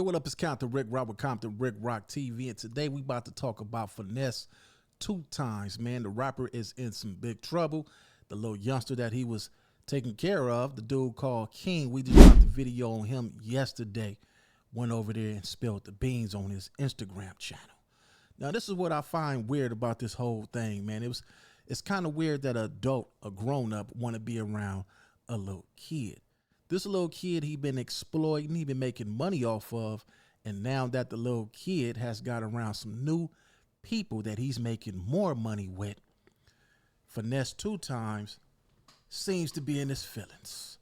Yo, what up? It's Compton Rick Rock with Compton Rick Rock TV, and today we about to talk about Finesse 2Tymes, man. The rapper is in some big trouble. The little youngster that he was taking care of, the dude called King, we just dropped the video on him yesterday. Went over there and spilled the beans on his Instagram channel. Now, this is what I find weird about this whole thing, man. It's kind of weird that an adult, a grown-up, want to be around a little kid. This little kid he been exploiting, he been making money off of, and now that the little kid has got around some new people that he's making more money with, Finesse 2Tymes seems to be in his feelings.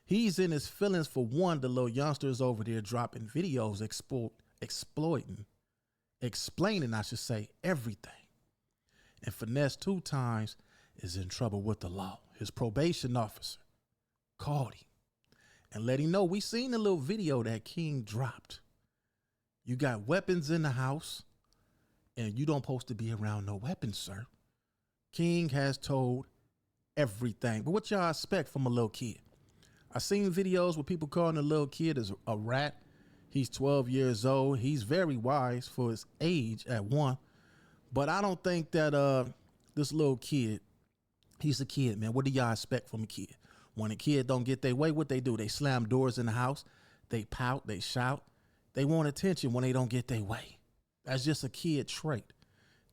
He's in his feelings for one, the little youngsters over there dropping videos explaining, I should say, everything. And Finesse 2Tymes is in trouble with the law. His probation officer called him and let him know, we seen the little video that King dropped. You got weapons in the house and you don't supposed to be around no weapons, sir. King has told everything. But what y'all expect from a little kid? I seen videos where people calling a little kid as a rat. He's 12 years old. He's very wise for his age at one. But I don't think that this little kid, he's a kid, man. What do y'all expect from a kid? When a kid don't get their way, what they do? They slam doors in the house. They pout. They shout. They want attention when they don't get their way. That's just a kid trait.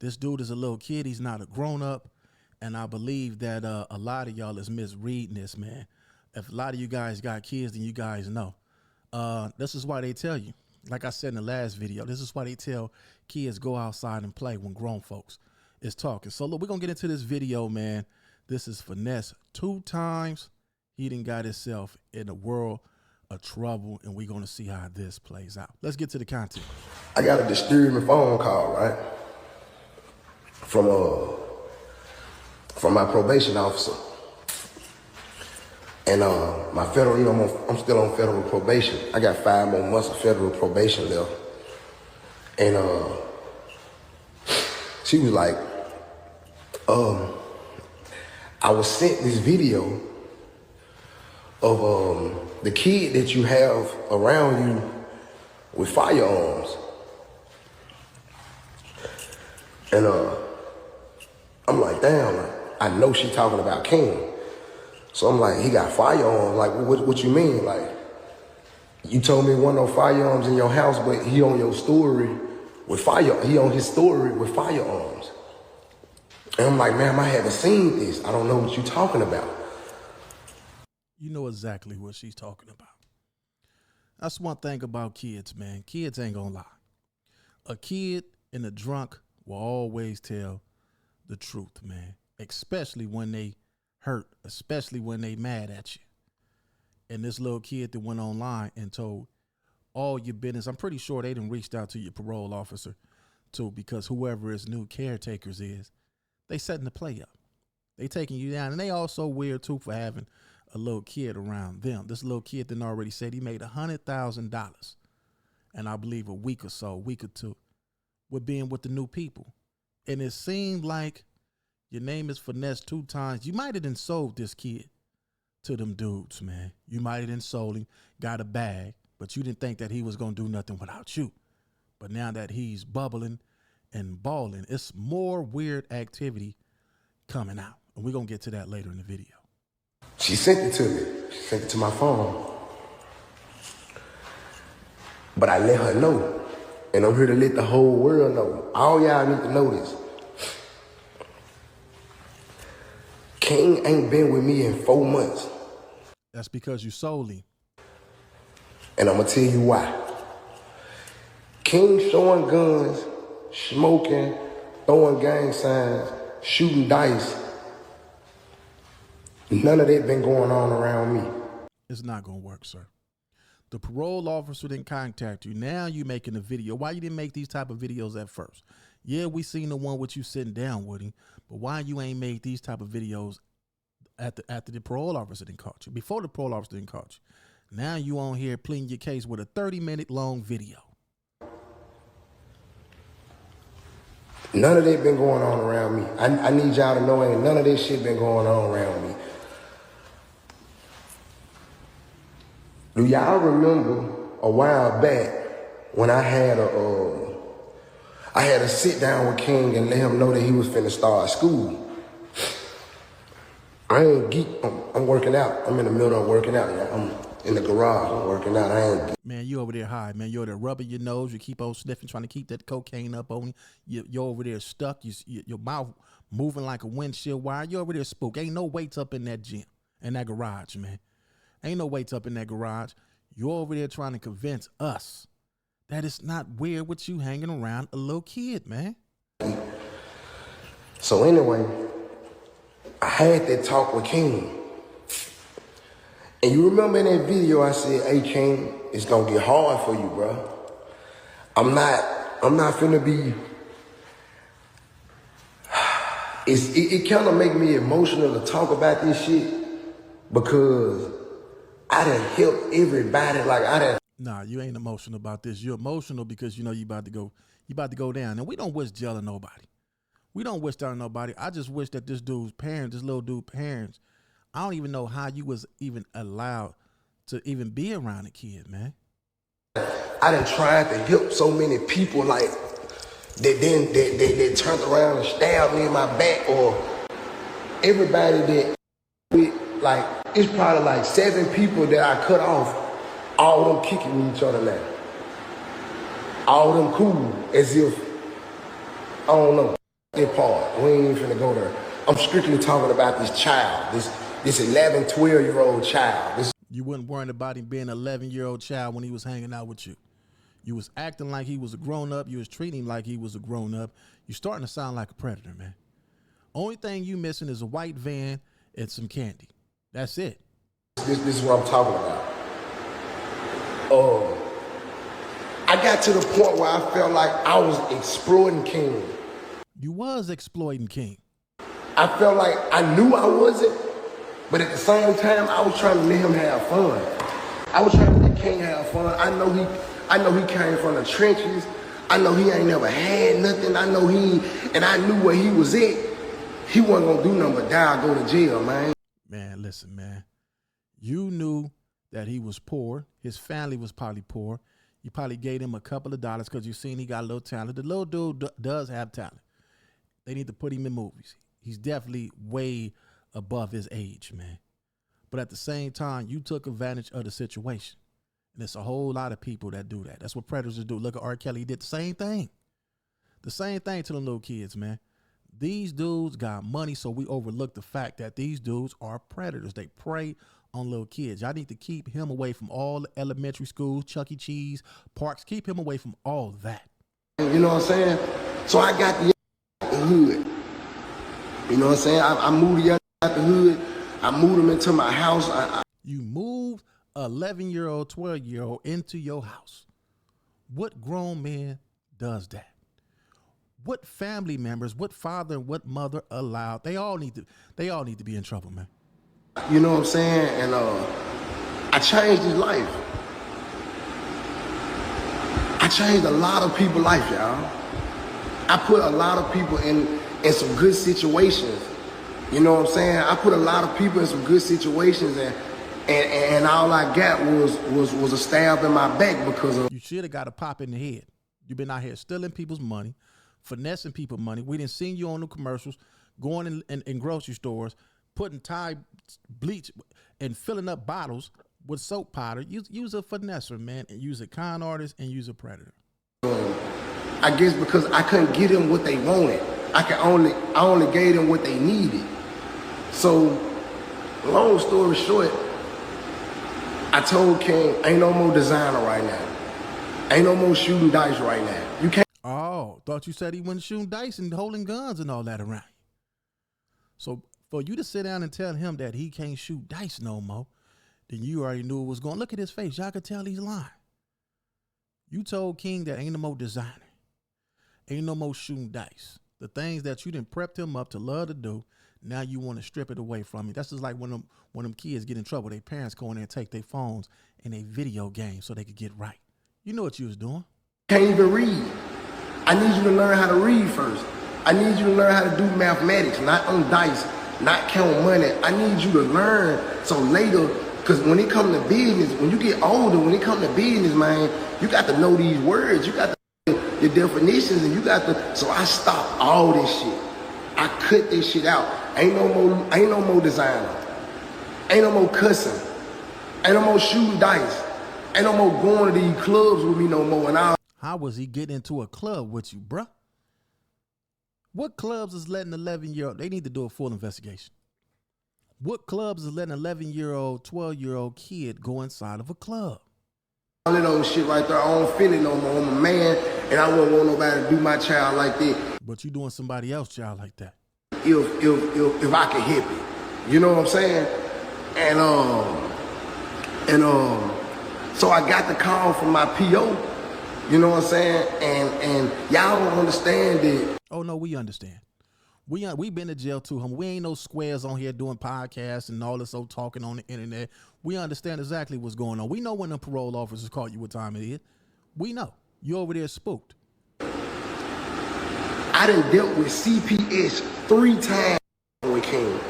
This dude is a little kid. He's not a grown-up. And I believe that a lot of y'all is misreading this, man. If a lot of you guys got kids, then you guys know. This is why they tell you, like I said in the last video, this is why they tell kids go outside and play when grown folks is talking. So look, we're going to get into this video, man. This is Finesse 2Tymes. He done got himself in a world of trouble, and we're going to see how this plays out. Let's get to the content. I got a disturbing phone call, right? From my probation officer. And my federal, you know, I'm still on federal probation. I got 5 more months of federal probation left. And she was like, I was sent this video of the kid that you have around you with firearms. And I'm like, damn, I know she talking about King. So I'm like, he got firearms. Like, what you mean? Like, you told me one no firearms in your house, but he on your story with he on his story with firearms. And I'm like, ma'am, I haven't seen this. I don't know what you talking about. You know exactly what she's talking about. That's one thing about kids, man. Kids ain't gonna lie. A kid and a drunk will always tell the truth, man. Especially when they hurt, especially when they mad at you. And this little kid that went online and told all your business, I'm pretty sure they done reached out to your parole officer too, because whoever his new caretakers is, they setting the play up. They taking you down. And they also weird too for having a little kid around them. This little kid then already said he made $100,000. And I believe a week or two with being with the new people. And it seemed like your name is Finesse 2Tymes. You might have done sold this kid to them dudes, man. You might have done sold him, got a bag, but you didn't think that he was going to do nothing without you. But now that he's bubbling and balling, it's more weird activity coming out. And we're going to get to that later in the video. She sent it to me. She sent it to my phone. But I let her know. And I'm here to let the whole world know. All y'all need to know this. King ain't been with me in 4 months. That's because you sold him. And I'm going to tell you why. King showing guns, smoking, throwing gang signs, shooting dice. None of that been going on around me. It's not going to work, sir. The parole officer didn't contact you. Now you making a video. Why you didn't make these type of videos at first? Yeah, we seen the one with you sitting down with him, but why you ain't made these type of videos after the parole officer didn't caught you, before the parole officer didn't caught you? Now you on here pleading your case with a 30-minute long video. None of that been going on around me. I need y'all to know ain't none of this shit been going on around me. Do y'all remember a while back when I had a sit down with King and let him know that he was finna start school. I ain't geek. I'm working out. I'm in the middle of working out. I'm in the garage. I'm working out. I ain't geek. Man, you over there high, man. You're there rubbing your nose. You keep on sniffing, trying to keep that cocaine up on you. You're over there stuck. Your mouth moving like a windshield wire. You're over there spook. Ain't no weights up in that gym, in that garage, man. Ain't no weights up in that garage. You're over there trying to convince us that it's not weird with you hanging around a little kid, man. So anyway, I had that talk with King. And you remember in that video I said, hey King, it's gonna get hard for you, bro. I'm not finna be, it kind of make me emotional to talk about this shit because I done helped everybody. Like I done. Nah, you ain't emotional about this. You're emotional because you know you about to go down. And we don't wish jail on nobody. We don't wish that on nobody. I just wish that this dude's parents, this little dude's parents, I don't even know how you was even allowed to even be around a kid, man. I done tried to help so many people like that turned around and stabbed me in my back, or everybody that with, like, it's probably like 7 people that I cut off, all of them kicking with each other now. All of them cool, as if, I don't know, that part. We ain't even finna go there. I'm strictly talking about this child, this 11, 12-year-old child. You wasn't worrying about him being an 11-year-old child when he was hanging out with you. You was acting like he was a grown-up. You was treating him like he was a grown-up. You starting to sound like a predator, man. Only thing you missing is a white van and some candy. That's it. This is what I'm talking about. I got to the point where I felt like I was exploiting King. You was exploiting King. I felt like I knew I wasn't, but at the same time, I was trying to let him have fun. I was trying to let King have fun. I know he came from the trenches. I know he ain't never had nothing. I knew where he was at. He wasn't gonna do nothing but die or go to jail, man. Man, listen, man. You knew that he was poor. His family was probably poor. You probably gave him a couple of dollars because you seen he got a little talent. The little dude does have talent. They need to put him in movies. He's definitely way above his age, man. But at the same time, you took advantage of the situation. And there's a whole lot of people that do that. That's what predators do. Look at R. Kelly. He did the same thing. The same thing to the little kids, man. These dudes got money, so we overlook the fact that these dudes are predators. They prey on little kids. Y'all need to keep him away from all the elementary schools, Chuck E. Cheese, parks. Keep him away from all that. You know what I'm saying? So I got the hood. You know what I'm saying? I moved the young out the hood. I moved him into my house. You moved an 11-year-old, 12-year-old into your house. What grown man does that? What family members, what father and what mother allowed? They all need to be in trouble, man. You know what I'm saying? And I changed his life. I changed a lot of people's life, y'all. I put a lot of people in some good situations. You know what I'm saying? I put a lot of people in some good situations, and all I got was a stab in my back because of. You should have got a pop in the head. You've been out here stealing people's money, finessing people's money. We didn't see you on the commercials, going in grocery stores, putting Thai bleach and filling up bottles with soap powder. Use a finesser, man, and use a con artist and use a predator. I guess because I couldn't get them what they wanted. I only gave them what they needed. So, long story short, I told King, ain't no more designer right now. Ain't no more shooting dice right now. You can't. Oh, thought you said he wasn't shooting dice and holding guns and all that around. So for you to sit down and tell him that he can't shoot dice no more, then you already knew it was going. Look at his face. Y'all could tell he's lying. You told King that ain't no more designer. Ain't no more shooting dice. The things that you didn't prep him up to love to do, now you want to strip it away from me. That's just like when them kids get in trouble, their parents go in there and take their phones and they video games so they could get right. You know what you was doing. Can't even read. I need you to learn how to read first. I need you to learn how to do mathematics, not on dice, not count money. I need you to learn so later Because when it come to business, when you get older, when it come to business, man, you got to know these words. You got to know the definitions, and you got to. So I stopped all this shit. I cut this shit out. Ain't no more designer. Ain't no more cussing. Ain't no more shooting dice. Ain't no more going to these clubs with me no more. And how was he getting into a club with you, bruh? What clubs is letting 11-year-old? They need to do a full investigation. What clubs is letting 11-year-old, 12-year-old kid go inside of a club? All of those shit right there, I don't feel it no more. I'm a man, and I wouldn't want nobody to do my child like that. But you doing somebody else's child like that? If I can help it, you know what I'm saying? And so I got the call from my PO. You know what I'm saying? And y'all don't understand it. Oh no, we understand. We been to jail too, homie. We ain't no squares on here doing podcasts and all this old talking on the internet. We understand exactly what's going on. We know when the parole officers call you what time it is. We know. You over there spooked. I done dealt with CPS 3 times with King.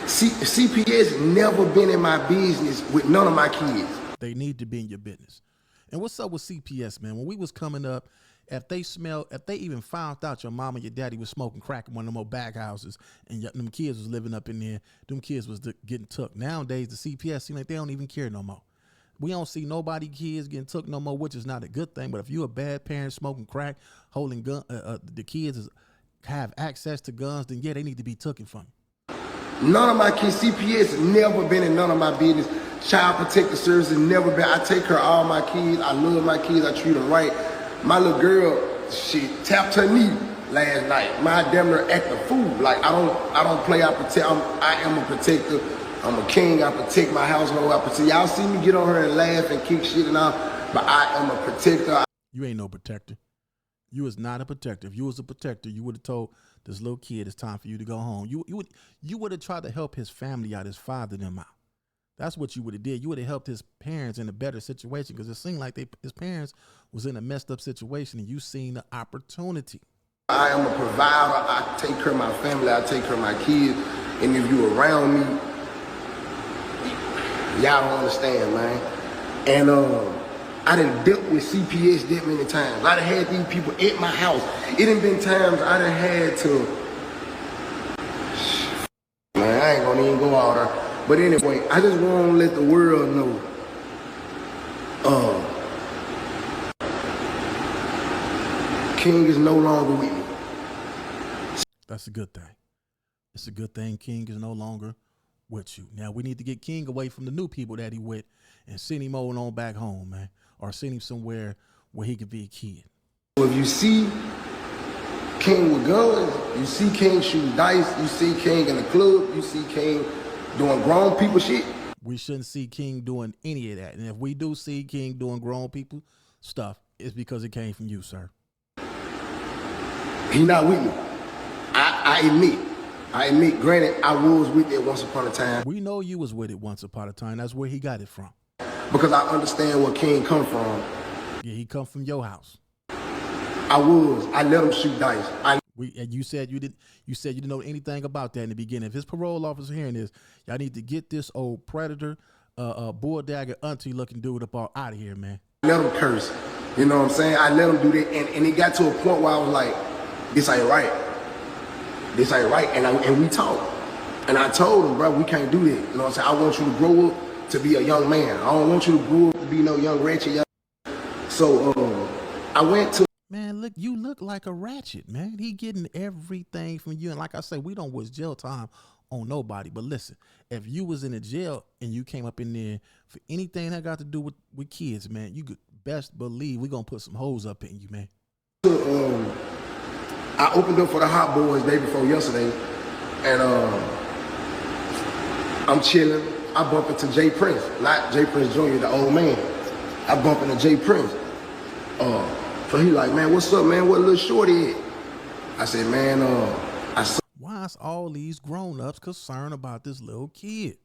CPS never been in my business with none of my kids. They need to be in your business. And what's up with CPS, man? When we was coming up, if they even found out your mom and your daddy was smoking crack in one of them old back houses and them kids was living up in there, them kids was getting took. Nowadays, the CPS seem like they don't even care no more. We don't see nobody kids getting took no more, which is not a good thing. But if you a bad parent smoking crack, holding gun, the kids have access to guns, then yeah, they need to be taken from you. None of my kids, CPS never been in none of my business. Child Protective Services never been. I take care of all my kids. I love my kids. I treat them right. My little girl, she tapped her knee last night. My damn near act a fool. Like I don't play. I am a protector. I'm a king. I protect my household. I protect. Y'all see me get on her and laugh and kick shit and all, but I am a protector. You ain't no protector. You is not a protector. If you was a protector, you would have told this little kid it's time for you to go home. You would have tried to help his family out, his father them out. That's what you would have did. You would have helped his parents in a better situation because it seemed like his parents was in a messed up situation and you seen the opportunity. I am a provider. I take care of my family. I take care of my kids. And if you around me, y'all don't understand, man. And I done dealt with CPS that many times. I done had these people at my house. It done been times I done had to, man, I ain't gonna even go out there. But anyway, I just want to let the world know, King is no longer with me. That's a good thing. It's a good thing King is no longer with you. Now we need to get King away from the new people that he with and send him on back home, man. Or send him somewhere where he could be a kid. So if you see King with guns, you see King shooting dice, you see King in the club, you see King doing grown people shit. We shouldn't see King doing any of that. And if we do see King doing grown people stuff, it's because it came from you, sir. He not with me. I admit, granted, I was with it once upon a time. We know you was with it once upon a time. That's where he got it from. Because I understand where King come from. Yeah, he come from your house. I let him shoot dice. And you said you didn't know anything about that in the beginning. If his parole officer hearing this, y'all need to get this old predator, bull dagger auntie looking dude up all out of here, man. Let him curse. You know what I'm saying? I let him do that, and it got to a point where I was like, this ain't right. This ain't right. And we talked. And I told him, bro, we can't do that. You know what I'm saying? I want you to grow up to be a young man. I don't want you to grow up to be no young ratchet young. So I went to. Man, look, you look like a ratchet, man. He getting everything from you. And like I say, we don't waste jail time on nobody. But listen, if you was in a jail and you came up in there for anything that got to do with kids, man, you could best believe we gonna put some hoes up in you, man. I opened up for the Hot Boys day before yesterday, and I'm chilling. I bump into Jay Prince, not Jay Prince Jr., the old man. I bump into Jay Prince. So he like, man, what's up, man? What little shorty at? I said, man, why is all these grown-ups concerned about this little kid?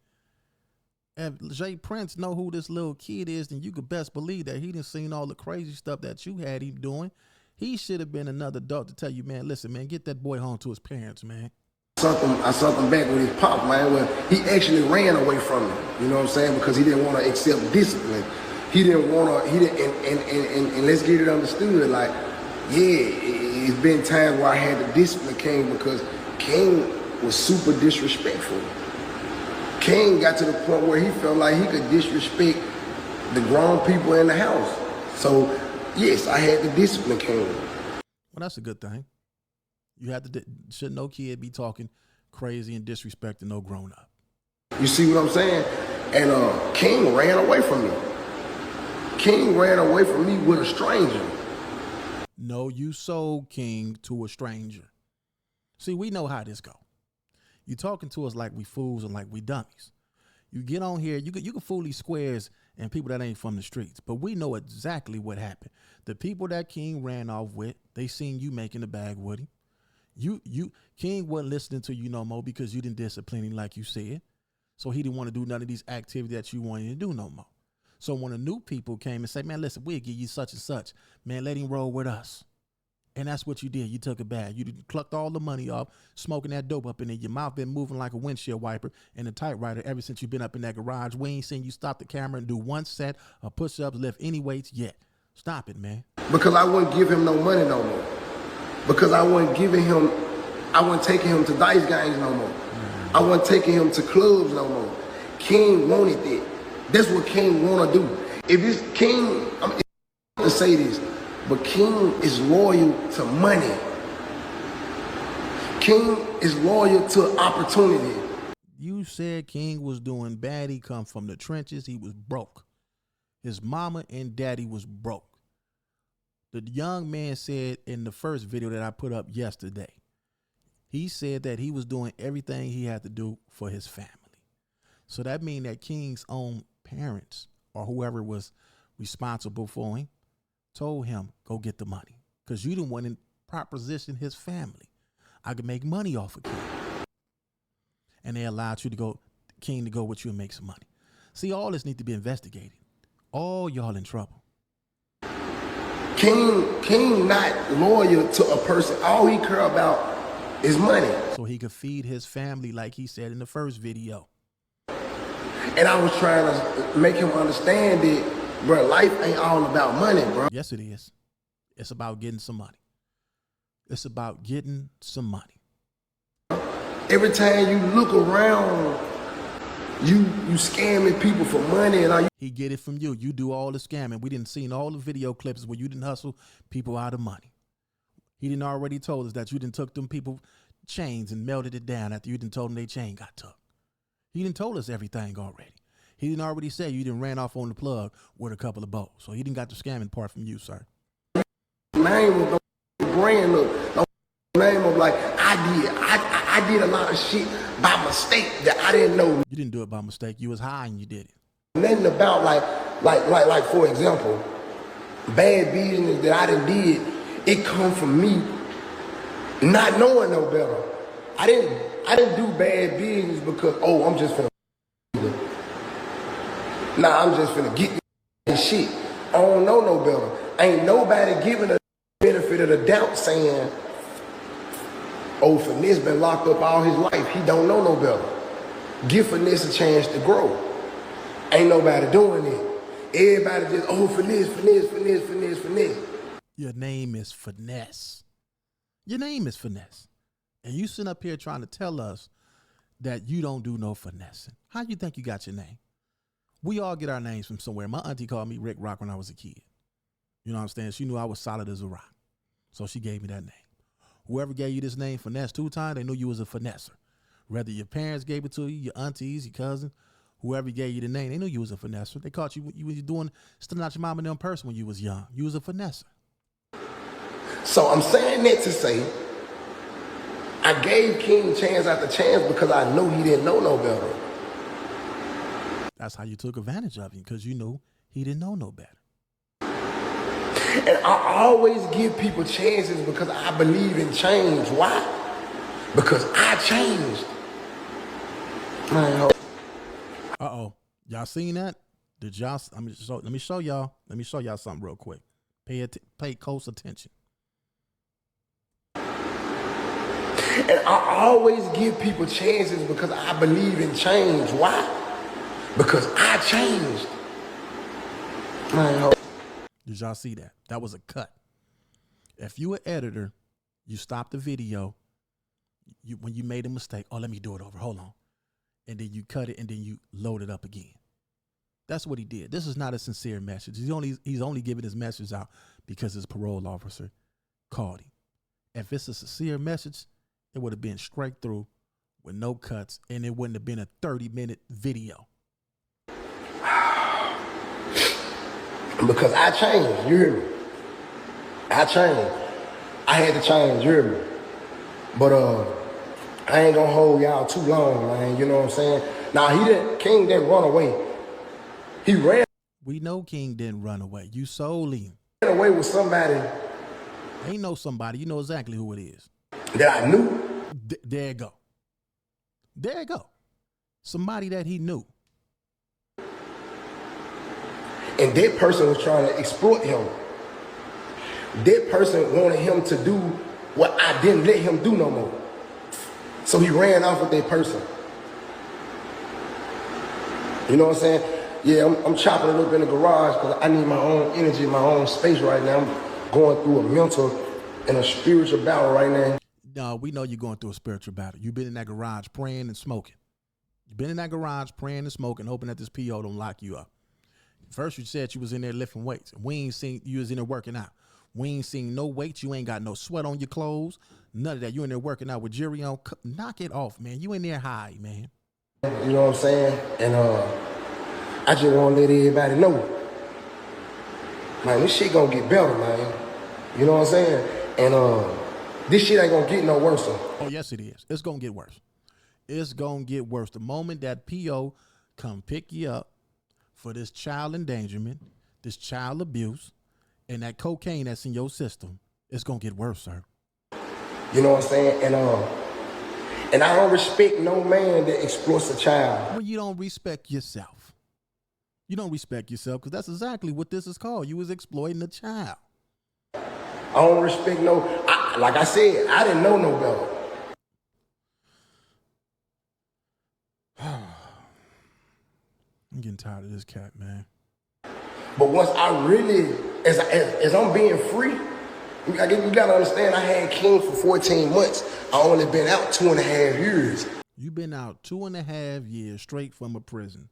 If Jay Prince know who this little kid is, then you could best believe that he done seen all the crazy stuff that you had him doing. He should have been another adult to tell you, man, listen, man, get that boy home to his parents, man. I sent him back with his pop, man. Well, he actually ran away from me. You know what I'm saying? Because he didn't want to accept discipline. He didn't want to. He didn't. And let's get it understood. Like, yeah, it's been times where I had to discipline King because King was super disrespectful. King got to the point where he felt like he could disrespect the grown people in the house. So, yes, I had to discipline King. Well, that's a good thing. You have to, should no kid be talking crazy and disrespecting no grown up. You see what I'm saying? And King ran away from me. King ran away from me with a stranger. No, you sold King to a stranger. See, we know how this go. You talking to us like we fools and like we dummies. You get on here, you can fool these squares and people that ain't from the streets, but we know exactly what happened. The people that King ran off with, they seen you making the bag with him. King wasn't listening to you no more because you didn't discipline him like you said. So he didn't want to do none of these activities that you wanted to do no more. So when the new people came and said, man, listen, we'll give you such and such, man, let him roll with us. And that's what you did. You took a bag. You clucked all the money off, smoking that dope up in there. Your mouth been moving like a windshield wiper and a typewriter ever since you've been up in that garage. We ain't seen you stop the camera and do one set of push-ups, lift any weights yet. Stop it, man. Because I wouldn't give him no money no more. Because I wasn't taking him to dice games no more. I wasn't taking him to clubs no more. King wanted that. That's what King want to do. If it's King, I'm to say this, but King is loyal to money. King is loyal to opportunity. You said King was doing bad. He come from the trenches. He was broke. His mama and daddy was broke. The young man said in the first video that I put up yesterday, he said that he was doing everything he had to do for his family. So that means that King's own parents or whoever was responsible for him told him, go get the money because you didn't want to proposition his family. I could make money off of King. And they allowed you to go, King, to go with you and make some money. See, all this needs to be investigated. All y'all in trouble. King not loyal to a person. All he care about is money. So he could feed his family like he said in the first video. And I was trying to make him understand that, bro, life ain't all about money, bro. Yes, it is. It's about getting some money. It's about getting some money. Every time you look around, you scamming people for money. And he get it from you. You do all the scamming. We didn't see all the video clips where you didn't hustle people out of money. He didn't already told us that you didn't took them people chains and melted it down after you didn't told them they chain got took. He didn't told us everything already. He didn't already say you didn't ran off on the plug with a couple of bows. So he didn't got the scamming part from you, sir. Name of the brand of no name of like I did a lot of shit by mistake that I didn't know. You didn't do it by mistake. You was high and you did it. Nothing about like for example, bad business that I done did, it come from me not knowing no better. I didn't do bad business because I'm just finna I'm just finna get this shit. I don't know no better. Ain't nobody giving a benefit of the doubt saying, Finesse been locked up all his life. He don't know no better. Give Finesse a chance to grow. Ain't nobody doing it. Everybody just, Finesse. Your name is Finesse. Your name is Finesse. And you sit up here trying to tell us that you don't do no finessing. How you think you got your name? We all get our names from somewhere. My auntie called me Rick Rock when I was a kid. You know what I'm saying? She knew I was solid as a rock. So she gave me that name. Whoever gave you this name, Finesse, 2Tymes, they knew you was a finesser. Whether your parents gave it to you, your aunties, your cousin, whoever gave you the name, they knew you was a finesser. They caught you was doing, stealing out your mom and them purse when you was young. You was a finesser. So I'm saying that to say, I gave King chance after chance because I know he didn't know no better. That's how you took advantage of him, because you knew he didn't know no better. And I always give people chances because I believe in change. Why? Because I changed. Uh-oh. Y'all seen that? Did y'all, let me show y'all something real quick. Pay close attention. And I always give people chances because I believe in change. Why? Because I changed. Man, Did y'all see that? That was a cut. If you an editor, you stop the video. When you made a mistake, oh, let me do it over. Hold on. And then you cut it and then you load it up again. That's what he did. This is not a sincere message. He's only giving his message out because his parole officer called him. If it's a sincere message, it would have been straight through with no cuts, and it wouldn't have been a 30-minute video. Because I changed, you hear me? I changed. I had to change, you hear me? But I ain't gonna hold y'all too long, man. You know what I'm saying? Now King didn't run away. He ran. We know King didn't run away. You sold him. Ran away with somebody. Ain't know somebody. You know exactly who it is. That I knew. There you go. There you go. Somebody that he knew. And that person was trying to exploit him. That person wanted him to do what I didn't let him do no more. So he ran off with that person. You know what I'm saying? Yeah, I'm chopping it up in the garage because I need my own energy, my own space right now. I'm going through a mental and a spiritual battle right now. No, we know you're going through a spiritual battle. You've been in that garage praying and smoking. You've been in that garage praying and smoking, hoping that this PO don't lock you up. First, you said you was in there lifting weights. We ain't seen you was in there working out. We ain't seen no weights. You ain't got no sweat on your clothes. None of that. You in there working out with jury on. Knock it off, man. You in there high, man. You know what I'm saying? And I just want to let everybody know, man, this shit gonna get better, man. You know what I'm saying? And this shit ain't gonna get no worse. Oh, yes, it is. It's gonna get worse. It's gonna get worse. The moment that PO come pick you up for this child endangerment, this child abuse, and that cocaine that's in your system, it's gonna get worse, sir. You know what I'm saying? And I don't respect no man that exploits a child. Well, you don't respect yourself. You don't respect yourself because that's exactly what this is called. You was exploiting a child. I don't respect like I said, I didn't know no better. I'm getting tired of this cat, man. But once I really, as I'm being free, you gotta understand, I had King for 14 months. I only been out 2.5 years. You've been out 2.5 years straight from a prison.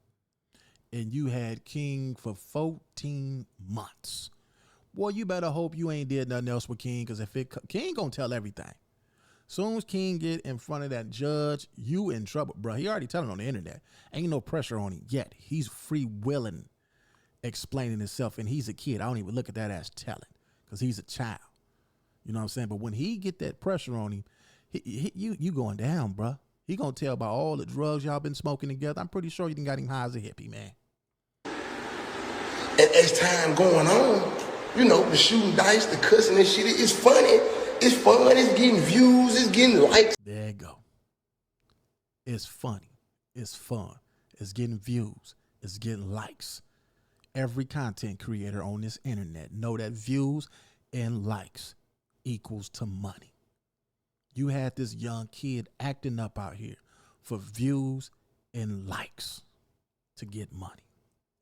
And you had King for 14 months. Boy, you better hope you ain't did nothing else with King, because King gonna tell everything. Soon as King get in front of that judge, you in trouble, bro. He already telling on the internet. Ain't no pressure on him yet. He's free willing, explaining himself, and he's a kid. I don't even look at that as telling, because he's a child. You know what I'm saying? But when he get that pressure on him, you going down, bro. He gonna tell about all the drugs y'all been smoking together. I'm pretty sure you done got him high as a hippie, man. And as time going on, you know, the shooting dice, the cussing and shit, it's funny. It's fun. It's getting views. It's getting likes. There you go. It's funny. It's fun. It's getting views. It's getting likes. Every content creator on this internet know that views and likes equals to money. You had this young kid acting up out here for views and likes to get money.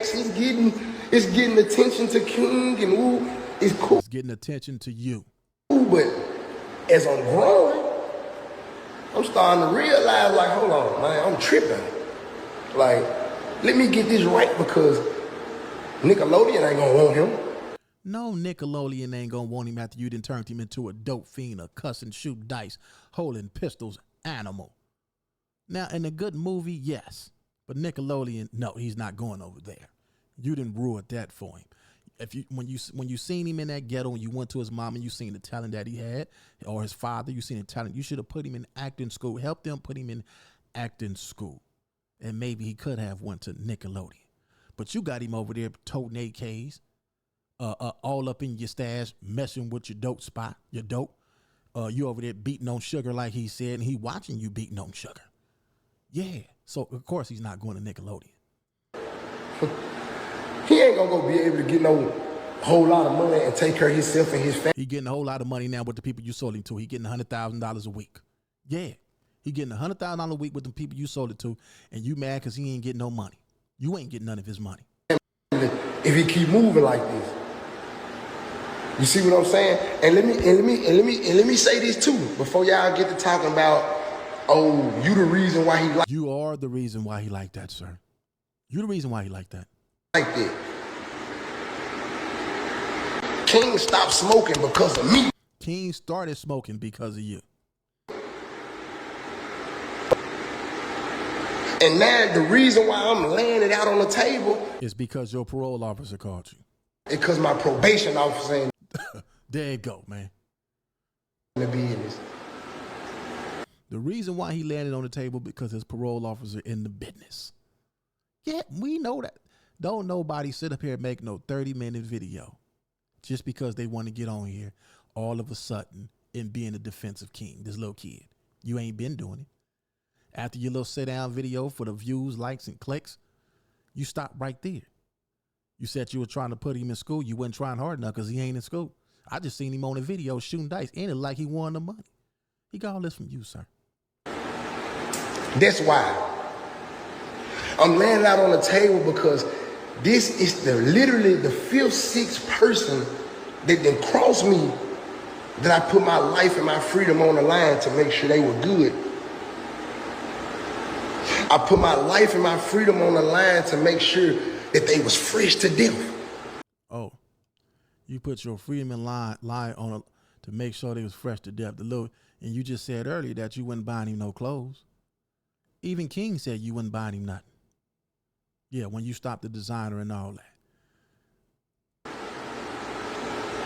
It's getting attention to King, and ooh, it's cool. It's getting attention to you. But as I'm growing, I'm starting to realize, like, hold on, man, I'm tripping. Like, let me get this right, because Nickelodeon ain't gonna want him. No, Nickelodeon ain't gonna want him after you done turned him into a dope fiend, a cussing, shoot dice, holding pistols animal. Now, in a good movie, yes. But Nickelodeon, no, he's not going over there. You didn't ruin that for him. When you seen him in that ghetto and you went to his mom and you seen the talent that he had, or his father, you seen the talent, you should have put him in acting school, helped them put him in acting school. And maybe he could have went to Nickelodeon. But you got him over there toting AKs, all up in your stash, messing with your dope spot, your dope. You over there beating on sugar like he said, and he watching you beating on sugar. Yeah. So, of course, he's not going to Nickelodeon. He ain't gonna go be able to get no whole lot of money and take care of himself and his family. He getting a whole lot of money now with the people you sold him to. He getting $100,000 a week. Yeah. He getting $100,000 a week with the people you sold it to, and you mad because he ain't getting no money. You ain't getting none of his money. If he keep moving like this. You see what I'm saying? And let me say this too, before y'all get to talking about, oh, you the reason why he You are the reason why he like that, sir. You the reason why he like that. like that. King stopped smoking because of me. King started smoking because of you. And now the reason why I'm laying it out on the table is because your parole officer called you. Because my probation officer ain't there you go, man. in the business. The reason why he landed on the table because his parole officer in the business. Yeah, we know that. Don't nobody sit up here and make no 30-minute video just because they want to get on here all of a sudden and be in the defense of King, this little kid. You ain't been doing it. After your little sit-down video for the views, likes, and clicks, you stopped right there. You said you were trying to put him in school. You wasn't trying hard enough because he ain't in school. I just seen him on a video shooting dice, and it like he won the money. He got all this from you, sir. That's why I'm laying it out on the table, because this is literally the 5th, 6th person that then crossed me, that I put my life and my freedom on the line to make sure they were good. I put my life and my freedom on the line to make sure that they was fresh to death. Oh, you put your freedom in line on to make sure they was fresh to death. And you just said earlier that you wouldn't buy him no clothes. Even King said you wouldn't buy him nothing. Yeah, when you stopped the designer and all that.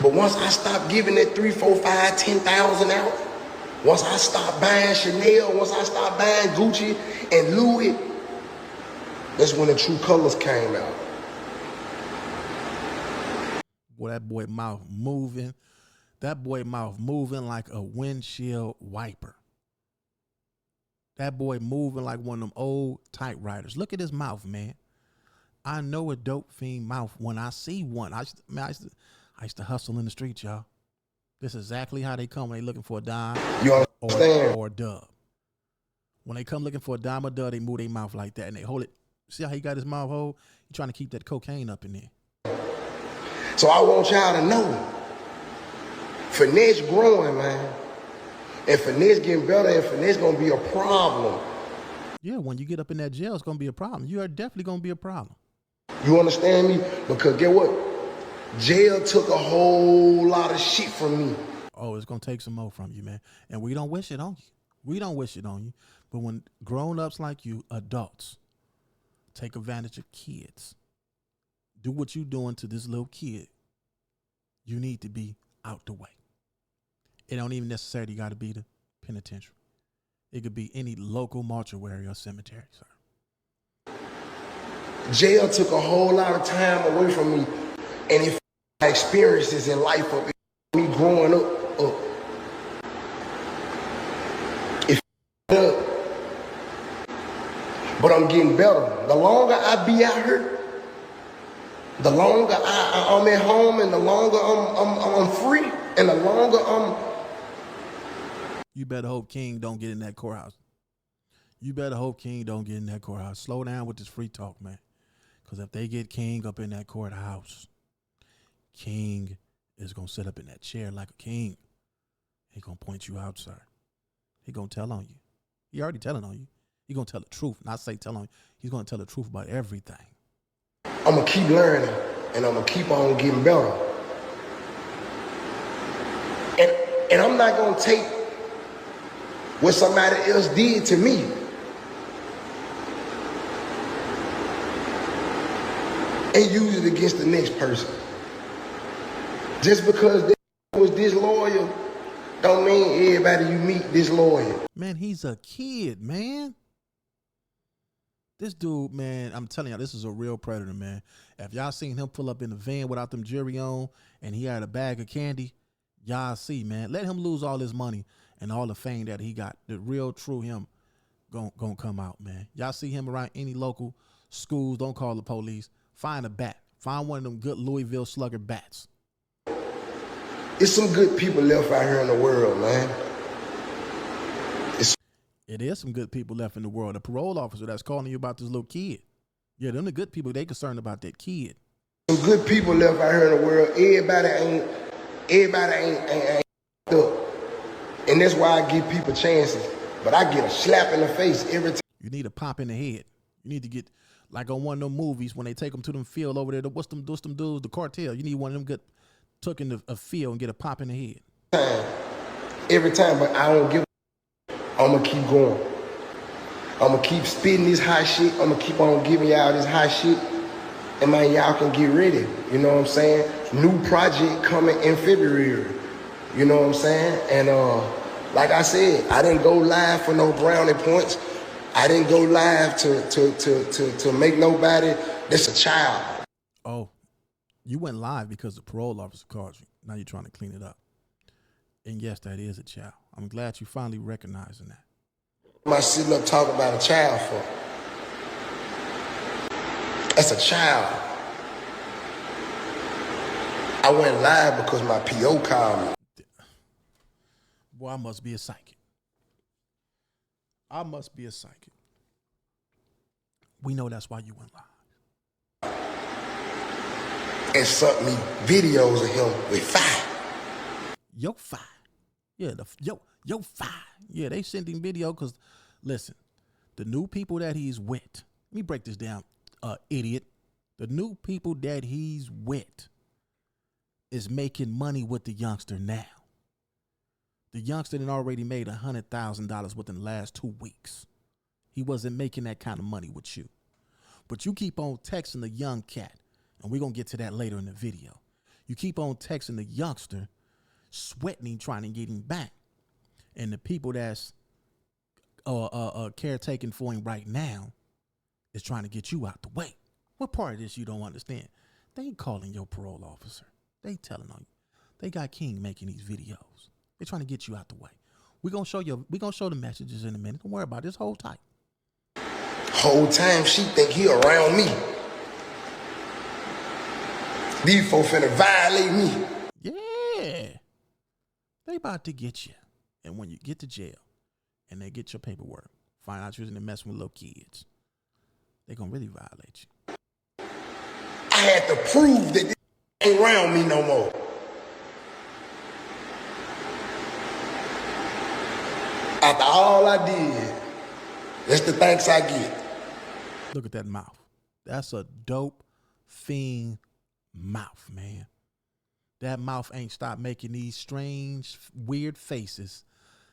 But once I stopped giving that 3, 4, 5, 10,000 out, once I stopped buying Chanel, once I stopped buying Gucci and Louis, that's when the true colors came out. Boy, that boy mouth moving. That boy mouth moving like a windshield wiper. That boy moving like one of them old typewriters. Look at his mouth, man. I know a dope fiend mouth when I see one. I used to hustle in the streets, y'all. This is exactly how they come when they looking for a dime or a dub. When they come looking for a dime or dub, they move their mouth like that and they hold it. See how he got his mouth hold? He trying to keep that cocaine up in there. So I want y'all to know, Finesse growing, man. And Finesse getting better, and Finesse gonna be a problem. Yeah, when you get up in that jail, it's gonna be a problem. You are definitely gonna be a problem. You understand me? Because get what? Jail took a whole lot of shit from me. Oh, it's gonna take some more from you, man. And we don't wish it on you. We don't wish it on you. But when grown-ups like you, adults, take advantage of kids, do what you doing to this little kid, you need to be out the way. It don't even necessarily got to be the penitentiary. It could be any local mortuary or cemetery, sir. Jail took a whole lot of time away from me, and if my experiences in life of me growing up, but I'm getting better. The longer I be out here, the longer I'm at home, and the longer I'm free, and the longer You better hope King don't get in that courthouse. You better hope King don't get in that courthouse. Slow down with this free talk, man. Because if they get King up in that courthouse, King is going to sit up in that chair like a king. He going to point you out, sir. He going to tell on you. He already telling on you. He going to tell the truth. Not say tell on you. He's going to tell the truth about everything. I'm going to keep learning, and I'm going to keep on getting better. And I'm not going to take what somebody else did to me and use it against the next person. Just because they was disloyal don't mean everybody you meet disloyal. Man, he's a kid, man. This dude, man, I'm telling y'all, this is a real predator, man. If y'all seen him pull up in the van without them jewelry on and he had a bag of candy, y'all see, man. Let him lose all his money and all the fame that he got. The real, true him gonna come out, man. Y'all see him around any local schools, don't call the police. Find a bat. Find one of them good Louisville Slugger bats. It's some good people left out here in the world, man. It is some good people left in the world. The parole officer that's calling you about this little kid. Yeah, them the good people. They concerned about that kid. Some good people left out here in the world. Everybody ain't up. And that's why I give people chances. But I get a slap in the face every time. You need a pop in the head. You need to get, like on one of them movies when they take them to them field over there. What's them dudes, the cartel. You need one of them get took in a field and get a pop in the head. Every time, but I don't give a I'm going to keep going. I'm going to keep spitting this hot shit. I'm going to keep on giving y'all this hot shit. And man, y'all can get ready. You know what I'm saying? New project coming in February. You know what I'm saying? And like I said, I didn't go live for no brownie points. I didn't go live to make nobody. That's a child. Oh, you went live because the parole officer called you. Now you're trying to clean it up. And yes, that is a child. I'm glad you finally recognizing that. Am I sitting up talking about a child for? That's a child. I went live because my PO called me. Boy, I must be a psychic. I must be a psychic. We know that's why you went live. And sent me videos of him with fire. Yo, fire. Yeah, yo, fire. Yeah, they sent him video because, listen, the new people that he's with, let me break this down, idiot. The new people that he's with is making money with the youngster now. The youngster had already made $100,000 within the last 2 weeks. He wasn't making that kind of money with you. But you keep on texting the young cat, and we're going to get to that later in the video. You keep on texting the youngster, sweating him, trying to get him back. And the people that's caretaking for him right now is trying to get you out the way. What part of this you don't understand? They ain't calling your parole officer. They telling on you. They got King making these videos. They're trying to get you out the way. We're gonna show the messages in a minute. Don't worry about this. Hold tight. Whole time she think he around me. These folks finna violate me. Yeah. They about to get you. And when you get to jail and they get your paperwork, find out you're in the mess with little kids, they're gonna really violate you. I had to prove that this ain't around me no more. After all I did, that's the thanks I get. Look at that mouth. That's a dope fiend mouth, man. That mouth ain't stopped making these strange, weird faces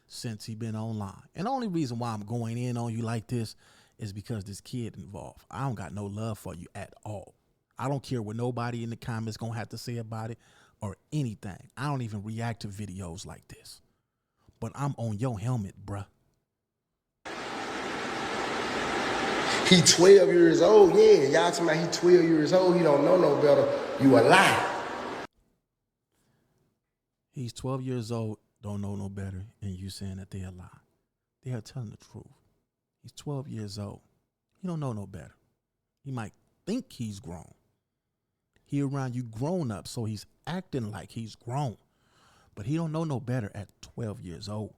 since he been online. And the only reason why I'm going in on you like this is because this kid involved. I don't got no love for you at all. I don't care what nobody in the comments gonna have to say about it or anything. I don't even react to videos like this. But I'm on your helmet, bruh. He 12 years old. Yeah, y'all talking about he 12 years old. He don't know no better. You a lie. He's 12 years old, don't know no better, and you saying that they're a lie. They are telling the truth. He's 12 years old. He don't know no better. He might think he's grown. He around you grown up, so he's acting like he's grown. But he don't know no better at 12 years old.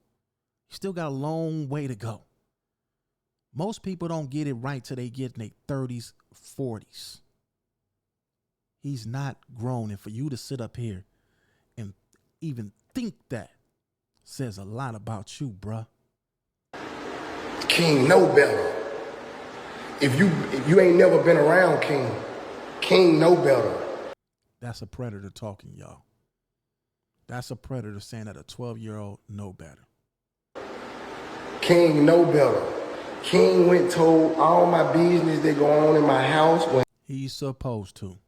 He still got a long way to go. Most people don't get it right till they get in their 30s, 40s. He's not grown. And for you to sit up here and even think that says a lot about you, bruh. King know better. If you ain't never been around King know better. That's a predator talking, y'all. That's a predator saying that a 12-year-old know better. King know better. King went told all my business that go on in my house when he's supposed to.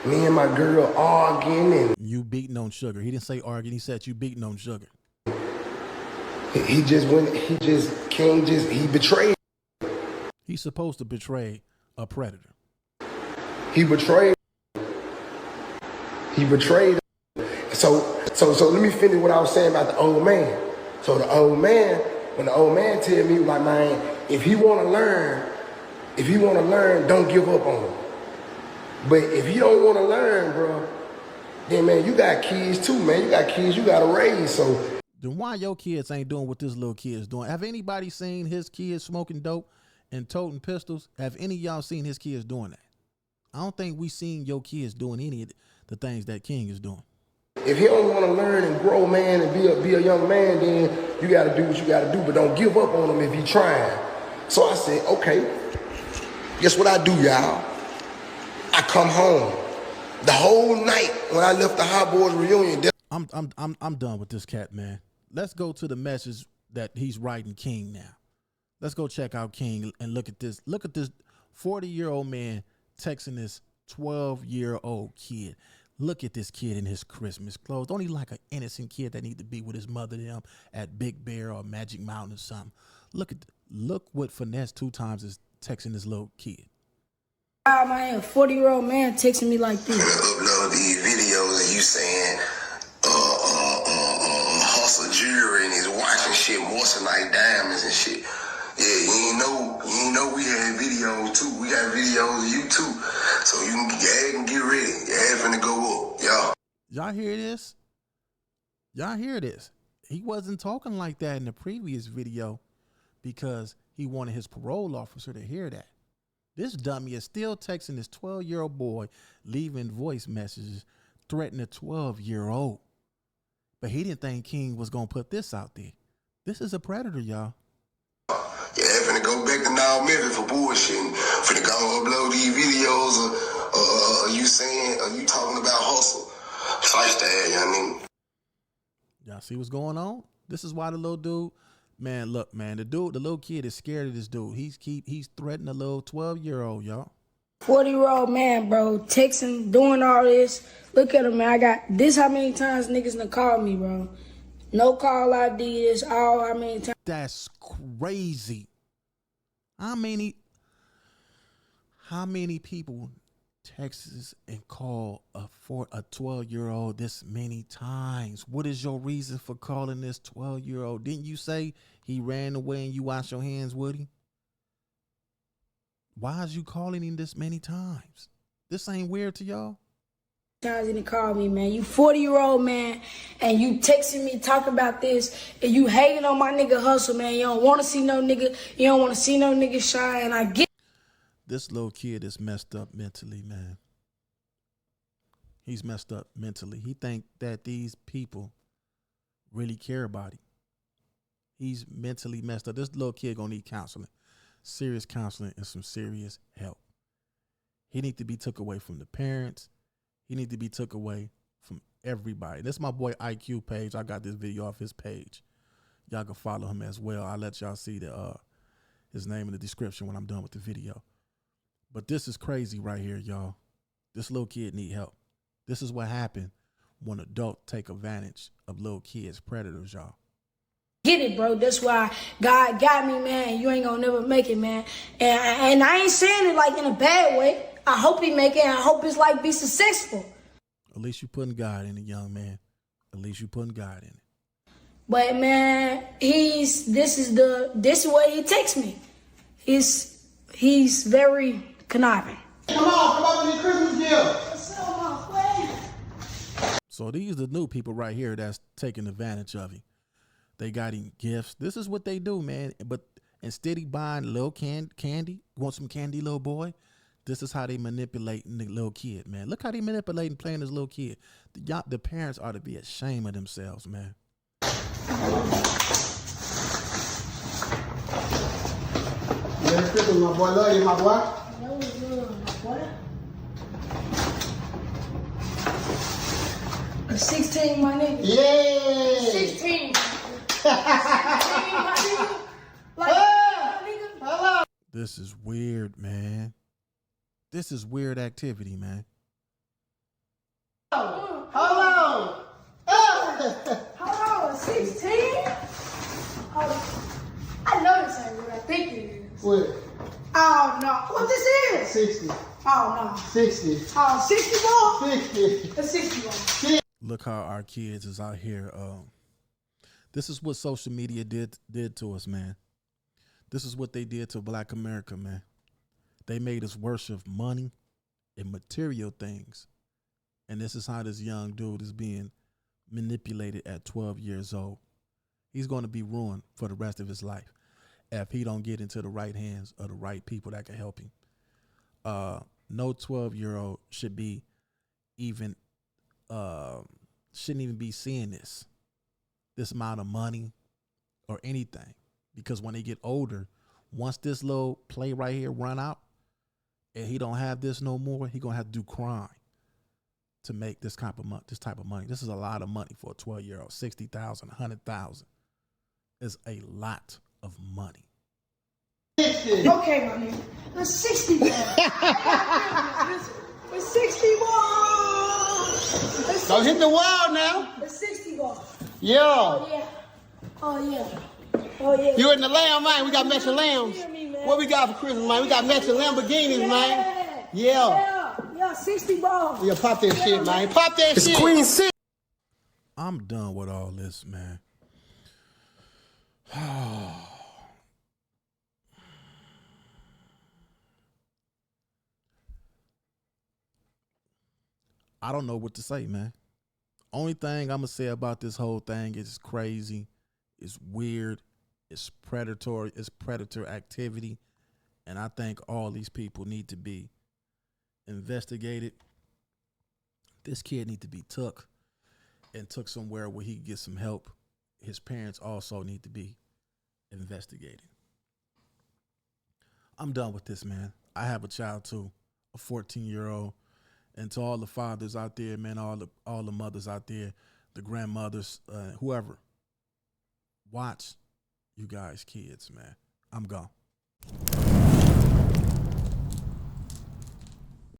Me and my girl arguing and you beating on Sugar. He didn't say arguing. He said you beating on Sugar. He betrayed. He's supposed to betray a predator. He betrayed. So let me finish what I was saying about the old man. So the old man, when the old man tell me, like, man, if he want to learn, don't give up on him. But if you don't want to learn, bro, then, man, you got kids too, man. You got kids you got to raise. So then why your kids ain't doing what this little kid is doing? Have anybody seen his kids smoking dope and toting pistols? Have any of y'all seen his kids doing that? I don't think we seen your kids doing any of the things that King is doing. If he don't want to learn and grow, man, and be a young man, then you got to do what you got to do, but don't give up on him if he trying. So I said, okay, guess what I do, y'all? I come home. The whole night when I left the Hot Boys reunion. I'm done with this cat, man. Let's go to the message that he's writing King now. Let's go check out King and look at this. Look at this 40-year-old man texting this 12-year-old kid. Look at this kid in his Christmas clothes. Don't he like an innocent kid that need to be with his mother them at Big Bear or Magic Mountain or something? Look what Finesse 2Tymes is texting this little kid. I'm a 40-year-old man texting me like this. Upload these videos of you saying hustle jewelry and his watch and shit, moissanite diamonds and shit. Yeah, you ain't know we had videos too. We got videos of you too. So you can get ready. Your head finna go up. Y'all hear this? Y'all hear this? He wasn't talking like that in the previous video because he wanted his parole officer to hear that. This dummy is still texting this 12-year-old boy, leaving voice messages, threatening a 12-year-old. But he didn't think King was going to put this out there. This is a predator, y'all. Yeah, finna go back to now Memphis for bullshitting. Finna go upload these videos of you saying, you talking about hustle. Fight that, you know what I mean? Y'all see what's going on? This is why the little dude, man, look, man, the little kid is scared of this dude. He's threatening a little 12-year-old, y'all. 40-year-old man, bro, texting, doing all this. Look at him, man. I got this how many times niggas done called me, bro. No call ID, this all how many times. That's crazy. How many people text and call a 12-year-old this many times? What is your reason for calling this 12-year-old? Didn't you say he ran away and you washed your hands with him? Why is you calling him this many times? This ain't weird to y'all? Times he done called me, man. You 40-year-old man, and you texting me talking about this, and you hating on my nigga hustle, man. You don't want to see no nigga. You don't want to see no nigga shine. I get. This little kid is messed up mentally, man. He's messed up mentally. He think that these people really care about him. He's mentally messed up. This little kid gonna need counseling, serious counseling, and some serious help. He need to be took away from the parents. He need to be took away from everybody. This is my boy IQ page. I got this video off his page. Y'all can follow him as well. I'll let y'all see his name in the description when I'm done with the video. But this is crazy right here, y'all. This little kid need help. This is what happened when adults take advantage of little kids, predators, y'all. Get it, bro. That's why God got me, man. You ain't gonna never make it, man. And I ain't saying it like in a bad way. I hope he make it. And I hope his life be successful. At least you putting God in it, young man. At least you putting God in it. But man, this is what he takes me. He's very conniving. Come on with your Christmas gift. So these are the new people right here that's taking advantage of him. They got him gifts. This is what they do, man. But instead of buying little candy, want some candy, little boy? This is how they manipulating the little kid, man. Look how they manipulating playing this little kid. The parents ought to be ashamed of themselves, man. Merry Christmas, my boy. Love you, my boy. That was my boy. A 16, my nigga. Yay! 16. 16, my nigga. Like, my nigga. Hello. This is weird, man. This is weird activity, man. Hold on. Hold on, 16? Oh, I know this ain't what I think it is. What? Oh, no. What this is? 60. Oh, no. 60. Oh, 60 ball? 60. A 60 ball. Look how our kids is out here. This is what social media did to us, man. This is what they did to Black America, man. They made us worship money and material things. And this is how this young dude is being manipulated at 12 years old. He's going to be ruined for the rest of his life if he don't get into the right hands of the right people that can help him. No 12-year-old should be even shouldn't even be seeing this amount of money or anything, because when they get older, once this little play right here run out and he don't have this no more, he gonna have to do crime to make this type of money. This is a lot of money for a 12-year-old. 60,000, 100,000 is a lot of money. Okay, my nigga. The 60 ball. The 60 ball. Don't hit the wall now. The 60 ball. Yeah. Oh, yeah. Oh, yeah. Oh, yeah. You in the lamb, man. We got matching lambs. Hear me, man. What we got for Christmas, man? We got matching Lamborghinis, man. Yeah, 60 ball. Yeah, pop that shit, man. Pop that shit. Queen City. I'm done with all this, man. I don't know what to say, man. Only thing I'm going to say about this whole thing is it's crazy, it's weird, it's predatory, it's predator activity, and I think all these people need to be investigated. This kid need to be took somewhere where he can get some help. His parents also need to be investigated. I'm done with this, man. I have a child too, a 14-year-old. And to all the fathers out there, man, all the mothers out there, the grandmothers, whoever, watch you guys' kids, man. I'm gone.